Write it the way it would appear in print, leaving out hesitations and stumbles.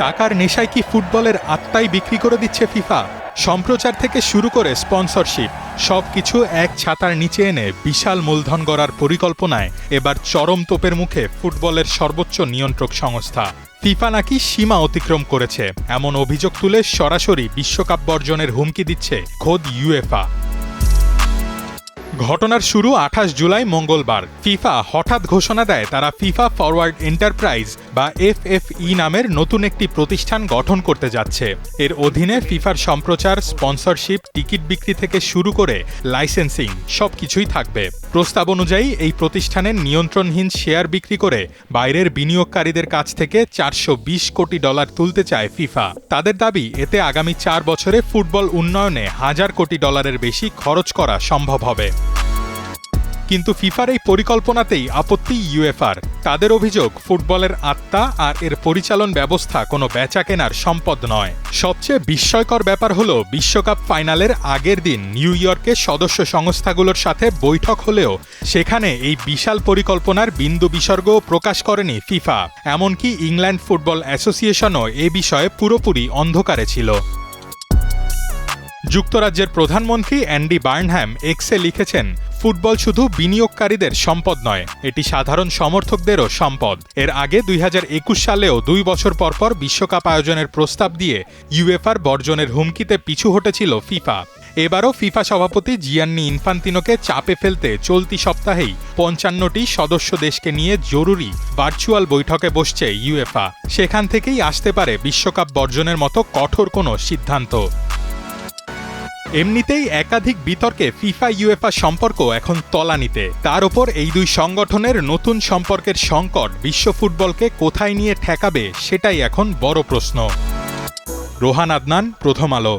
টাকার নেশায় কি ফুটবলের আত্মাই বিক্রি করে দিচ্ছে ফিফা? সম্প্রচার থেকে শুরু করে স্পন্সরশিপ সবকিছু এক ছাতার নিচে এনে বিশাল মূলধন গড়ার পরিকল্পনায় এবার চরম তোপের মুখে ফুটবলের সর্বোচ্চ নিয়ন্ত্রক সংস্থা। ফিফা নাকি সীমা অতিক্রম করেছে এমন অভিযোগ তুলে সরাসরি বিশ্বকাপ বর্জনের হুমকি দিচ্ছে খোদ ইউএফা। ঘটনার শুরু 28 জুলাই মঙ্গলবার। ফিফা হঠাৎ ঘোষণা দেয় তারা ফিফা ফরওয়ার্ড এন্টারপ্রাইজ বা এফএফই নামের নতুন একটি প্রতিষ্ঠান গঠন করতে যাচ্ছে। এর অধীনে ফিফার সম্প্রচার, স্পন্সরশিপ, টিকিট বিক্রি থেকে শুরু করে লাইসেন্সিং সবকিছুই থাকবে। প্রস্তাব অনুযায়ী এই প্রতিষ্ঠানের নিয়ন্ত্রণহীন শেয়ার বিক্রি করে বাইরের বিনিয়োগকারীদের কাছ থেকে $420 কোটি তুলতে চায় ফিফা। তাদের দাবি, এতে আগামী 4 বছরে ফুটবল উন্নয়নে $1000 কোটি বেশি খরচ করা সম্ভব হবে। কিন্তু ফিফার এই পরিকল্পনাতেই আপত্তি ইউএফার। তাদের অভিযোগ, ফুটবলের আত্মা আর এর পরিচালন ব্যবস্থা কোনো বেচাকেনার সম্পদ নয়। সবচেয়ে বিস্ময়কর ব্যাপার হলো, বিশ্বকাপ ফাইনালের আগের দিন নিউ ইয়র্কে সদস্য সংস্থাগুলোর সাথে বৈঠক হলেও সেখানে এই বিশাল পরিকল্পনার বিন্দু বিসর্গও প্রকাশ করেনি ফিফা। এমনকি ইংল্যান্ড ফুটবল অ্যাসোসিয়েশনও এ বিষয়ে পুরোপুরি অন্ধকারে ছিল। যুক্তরাজ্যের প্রধানমন্ত্রী অ্যান্ডি বার্নহ্যাম এক্সে লিখেছেন, ফুটবল শুধু বিনিয়োগকারীদের সম্পদ নয়, এটি সাধারণ সমর্থকদেরও সম্পদ। এর আগে 2021 সালেও 2 বছর পরপর বিশ্বকাপ আয়োজনের প্রস্তাব দিয়ে ইউএফার বর্জনের হুমকিতে পিছু হটেছিল ফিফা। এবারও ফিফা সভাপতি জিয়ান্নি ইনফান্তিনোকে চাপে ফেলতে চলতি সপ্তাহেই 55টি সদস্য দেশকে নিয়ে জরুরি ভার্চুয়াল বৈঠকে বসছে ইউএফা। সেখান থেকেই আসতে পারে বিশ্বকাপ বর্জনের মতো কঠোর কোনো সিদ্ধান্ত। এমনিতেই একাধিক বিতর্কে ফিফা ইউএফা সম্পর্ক এখন তলানিতে। তার ওপর এই দুই সংগঠনের নতুন সম্পর্কের সংকট বিশ্ব ফুটবলকে কোথায় নিয়ে ঠেকাবে সেটাই এখন বড় প্রশ্ন। রোহান আদনান, প্রথম আলো।